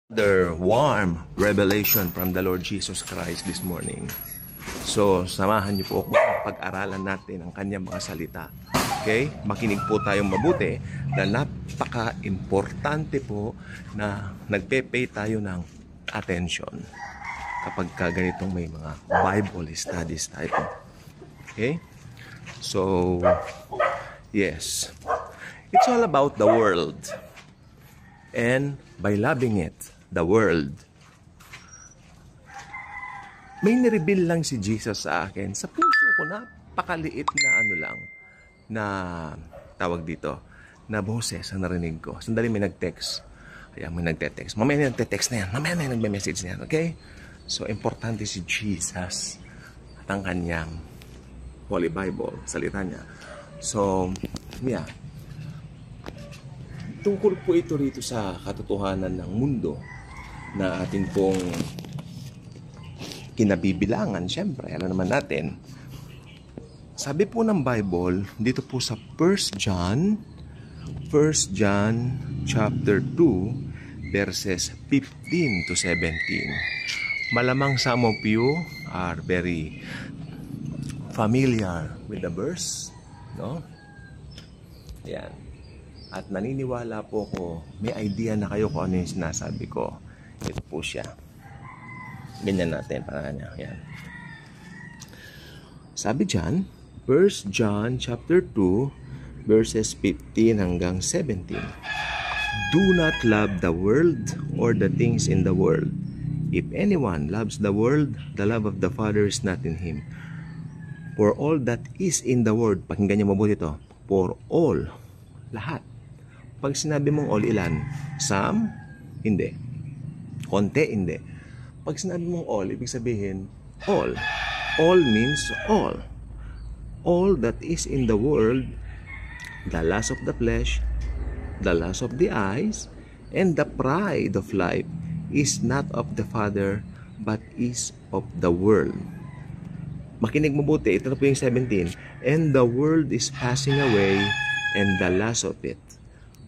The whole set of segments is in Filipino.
Their warm revelation from the Lord Jesus Christ this morning. So, samahan niyo po ako pag-aralan natin ang kanyang mga salita. Okay? Makinig po tayong mabuti na napaka-importante po na nagpe-pay tayo ng attention kapag ganitong may mga Bible studies tayo. Okay? So, yes. It's all about the world. And by loving it, the world. May nireveal lang si Jesus sa akin. Sa puso ko, napakaliit na na tawag dito, na boses ang narinig ko. Sandali may nag-text. Ayan, may nagte-text. Mamaya nagte-text na yan. Mamaya na nagme-message na yan. Okay? So, importante si Jesus at ang kanyang Holy Bible, salita niya. So, yeah. Tungkol po ito rito sa katotohanan ng mundo na ating pong kinabibilangan. Siyempre, alam naman natin. Sabi po ng Bible, dito po sa 1 John chapter 2, verses 15 to 17. Malamang some of you are very familiar with the verse, no? Ayan. At naniniwala po ko, may idea na kayo kung ano yung sinasabi ko. Ito po siya. Ganyan natin, para niya. Yan. Sabi dyan, 1 John chapter 2, verses 15 hanggang 17. Do not love the world or the things in the world. If anyone loves the world, the love of the Father is not in him. For all that is in the world, pakinggan niyo mabuti ito, for all, lahat. Pag sinabi mong all, ilan? Some? Hindi. Konti? Hindi. Pag sinabi mong all, ibig sabihin, all. All means all. All that is in the world, the lust of the flesh, the lust of the eyes, and the pride of life is not of the Father, but is of the world. Makinig mabuti. Ito na po yung 17. And the world is passing away, and the lust of it.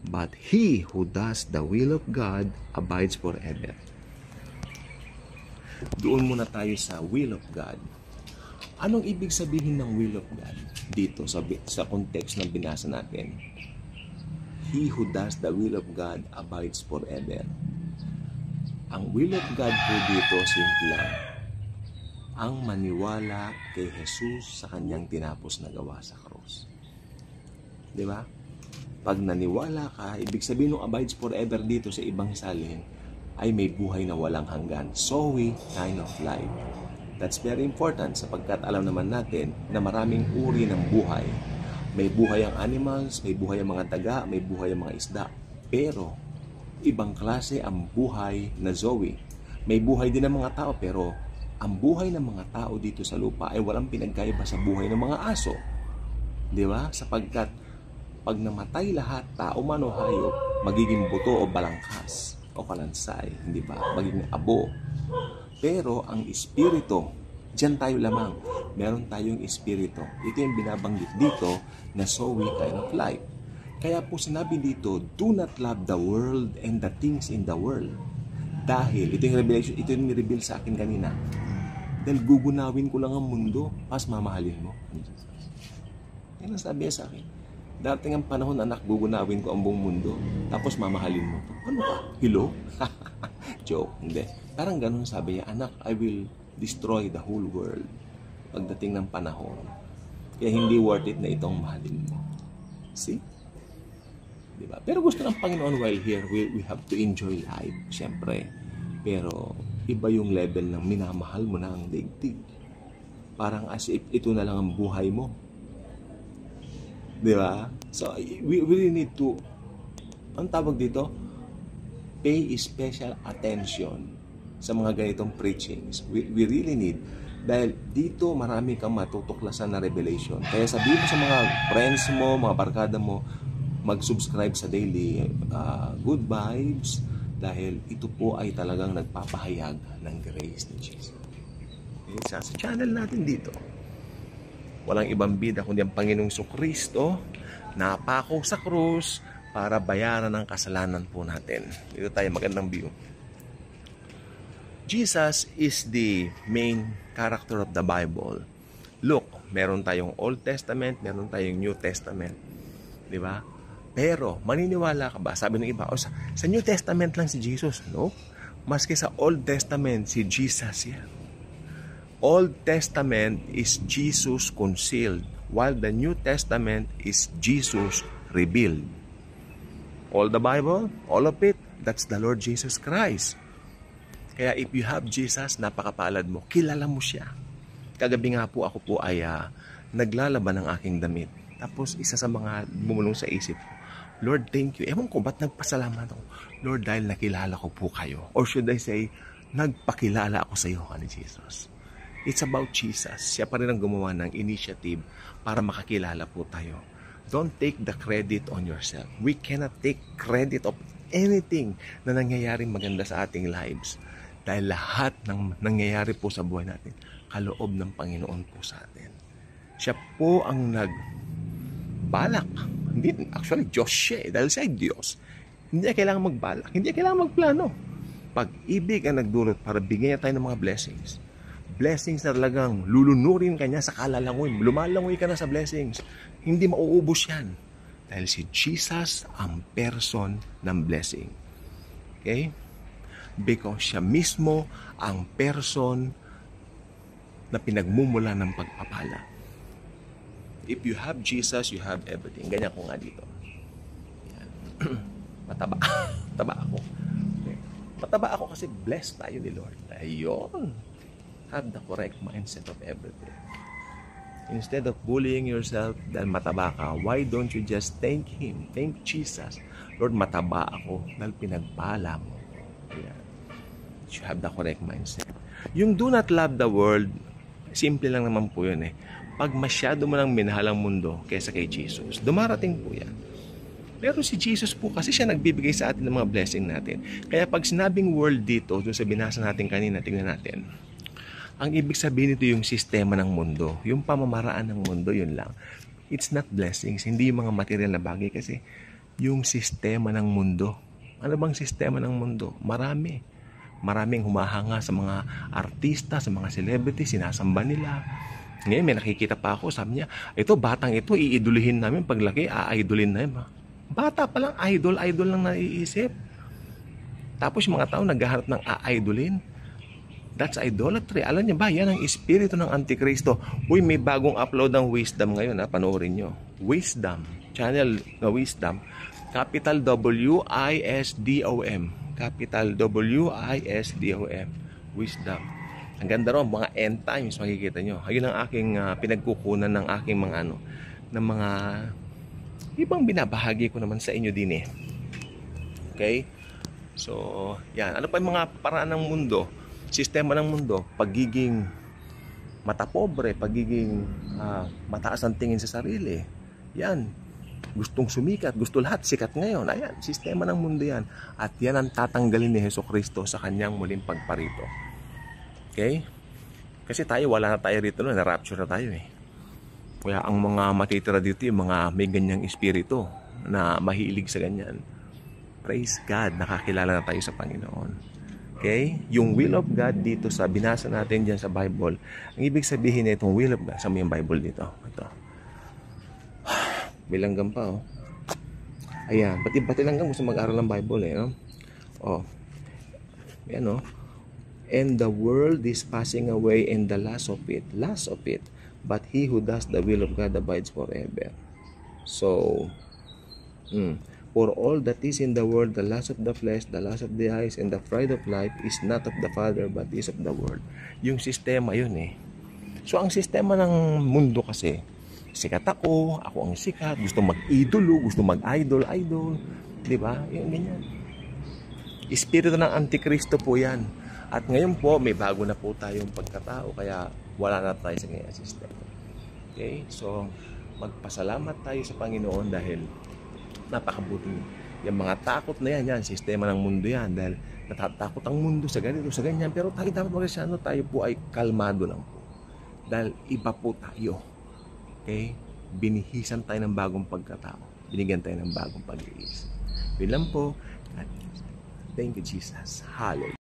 But he who does the will of God abides forever. Doon muna tayo sa will of God. Anong ibig sabihin ng will of God? Dito sa context ng binasa natin. He who does the will of God abides forever. Ang will of God po dito, simple lang. Ang maniwala kay Jesus sa kanyang tinapos na gawa sa krus. Di ba? Pag naniwala ka, ibig sabihin ng abides forever dito sa ibang salin, ay may buhay na walang hanggan. Zoe kind of life. That's very important sapagkat alam naman natin na maraming uri ng buhay. May buhay ang animals, may buhay ang mga daga, may buhay ang mga isda. Pero, ibang klase ang buhay na Zoe. May buhay din ng mga tao, pero ang buhay ng mga tao dito sa lupa ay walang pinagkaiba sa buhay ng mga aso. Di ba? Sapagkat pag namatay lahat, tao man o hayop, magiging buto o balangkas o kalansay, hindi ba? Magiging abo. Pero ang espiritu, diyan tayo lamang. Meron tayong espiritu. Ito yung binabanggit dito na Zoe kind of life. Kaya po sinabi dito, do not love the world and the things in the world. Dahil, ito yung revelation, ito yung nireveal sa akin kanina. Dahil gugunawin ko lang ang mundo, pas mamahalin mo. Yan ang sabi sa akin. Dating ang panahon, anak, gugunawin ko ang buong mundo, tapos mamahalin mo. Ano ka? Hello? Joke. Hindi. Parang ganun sabi niya, anak, I will destroy the whole world pagdating ng panahon. Kaya hindi worth it na itong mahalin mo. See? Diba? Pero gusto ng Panginoon while here, we have to enjoy life, siyempre. Pero iba yung level ng minamahal mo na ang daigdig. Parang as if ito na lang ang buhay mo. Di ba? So, we really need to, ang tawag dito, pay special attention sa mga ganitong preachings. We really need. Dahil dito marami kang matutuklasan na revelation. Kaya sabihin mo sa mga friends mo, mga barkada mo, mag-subscribe sa Daily Good Vibes dahil ito po ay talagang nagpapahayag ng grace ni Jesus. Sa channel natin dito. Walang ibang bida kundi ang Panginoong Kristo na napako sa krus para bayaran ang kasalanan po natin. Dito tayo, magandang view. Jesus is the main character of the Bible. Look, meron tayong Old Testament, meron tayong New Testament. Di ba? Pero, maniniwala ka ba? Sabi ng iba, sa New Testament lang si Jesus. No? Maski sa Old Testament, si Jesus yan. Old Testament is Jesus concealed, while the New Testament is Jesus revealed. All the Bible, all of it, that's the Lord Jesus Christ. Kaya if you have Jesus, napakapalad mo, kilala mo siya. Kagabi nga po ako po ay naglalaban ng aking damit. Tapos isa sa mga bumulong sa isip ko, Lord, thank you. Ewan ko, ba't nagpasalamat ako? Lord, dahil nakilala ko po kayo. Or should I say, nagpakilala ako sa iyo, ni Jesus. It's about Jesus. Siya pa rin ang gumawa ng initiative para makakilala po tayo. Don't take the credit on yourself. We cannot take credit of anything na nangyayaring maganda sa ating lives. Dahil lahat ng nangyayari po sa buhay natin, kaloob ng Panginoon po sa atin. Siya po ang nagbalak. Hindi, actually, Diyos siya. Dahil siya ay Diyos. Hindi niya kailangan magbalak. Hindi niya kailangan magplano. Pag-ibig ang nagdulot para bigyan niya tayo ng mga blessings. Blessings na talagang lulunurin ka niya sa kalalangoy. Lumalangoy ka na sa blessings. Hindi mauubos yan. Dahil si Jesus ang person ng blessing. Okay? Because siya mismo ang person na pinagmumula ng pagpapala. If you have Jesus, you have everything. Ganyan ko nga dito. Yan. Mataba. Mataba ako. Okay. Mataba ako kasi blessed tayo ni Lord. Ayun. Have the correct mindset of everything. Instead of bullying yourself dahil mataba ka, why don't you just thank Him? Thank Jesus. Lord, mataba ako dahil pinagpala mo. Yan. You have the correct mindset. Yung do not love the world, simple lang naman po yun eh. Pag masyado mo nang minahal ang mundo kaysa kay Jesus, dumarating po yan. Pero si Jesus po kasi siya nagbibigay sa atin ng mga blessing natin. Kaya pag sinabing world dito, doon sa binasa natin kanina, tingnan natin. Ang ibig sabihin nito yung sistema ng mundo. Yung pamamaraan ng mundo, yun lang. It's not blessings, hindi yung mga material na bagay kasi yung sistema ng mundo. Ano bang sistema ng mundo? Marami. Maraming humahanga sa mga artista, sa mga celebrity, sinasamba nila. Ngayon may nakikita pa ako, sabi niya, ito batang ito, iidulihin namin paglaki, a-idolin namin. Bata pa lang, idol lang naiisip. Tapos yung mga tao naghahanap ng a-idolin. That's idolatry. Alam niyo ba, yan ang espiritu ng Antikristo. Uy, may bagong upload ng Wisdom ngayon, panoorin nyo. Wisdom, channel na Wisdom. Capital W-I-S-D-O-M. Capital W-I-S-D-O-M. Wisdom. Ang ganda ron, mga end times, makikita nyo. Ayun ang aking pinagkukunan ng aking mga ng mga ibang binabahagi ko naman sa inyo din eh. Okay? So, yan. Ano pa yung mga paraan ng mundo? Sistema ng mundo, pagiging matapobre, pagiging mataas ang tingin sa sarili. Yan. Gustong sumikat, gusto lahat sikat ngayon. Ayan, sistema ng mundo yan. At yan ang tatanggalin ni Jesucristo sa kanyang muling pagparito. Okay? Kasi tayo, wala na tayo rito, no? Na-rapture na tayo eh. Kaya ang mga matitira dito, yung mga may ganyang espiritu na mahilig sa ganyan. Praise God, nakakilala na tayo sa Panginoon. Okay? Yung will of God dito sa binasa natin dyan sa Bible, ang ibig sabihin na itong will of God, sa yung Bible dito. Ito. Bilanggam pa, oh. Ayan, pati langgam gusto mag-aral ng Bible eh, no? Oh. Ayan, oh. And the world is passing away and the last of it, but he who does the will of God abides forever. So, for all that is in the world, the lust of the flesh, the lust of the eyes, and the pride of life is not of the Father, but is of the world. Yung sistema yun eh. So, ang sistema ng mundo kasi, sikat ako ang sikat, gusto mag-idolo, gusto mag-idol, di ba? Yung ganyan. Espiritu ng Antikristo po yan. At ngayon po, may bago na po tayong pagkatao, kaya wala na tayo sa ngayong sistema. Okay? So, magpasalamat tayo sa Panginoon dahil napakabuti. Yung mga takot na yan, sistema ng mundo yan, dahil natatakot ang mundo sa ganito, sa ganyan. Pero tayo dapat mag-Kristyano, tayo po ay kalmado lang po. Dahil iba po tayo. Okay? Binihisan tayo ng bagong pagkatao. Binigyan tayo ng bagong pag-iisip. Yun lang po. Thank you, Jesus. Hallelujah.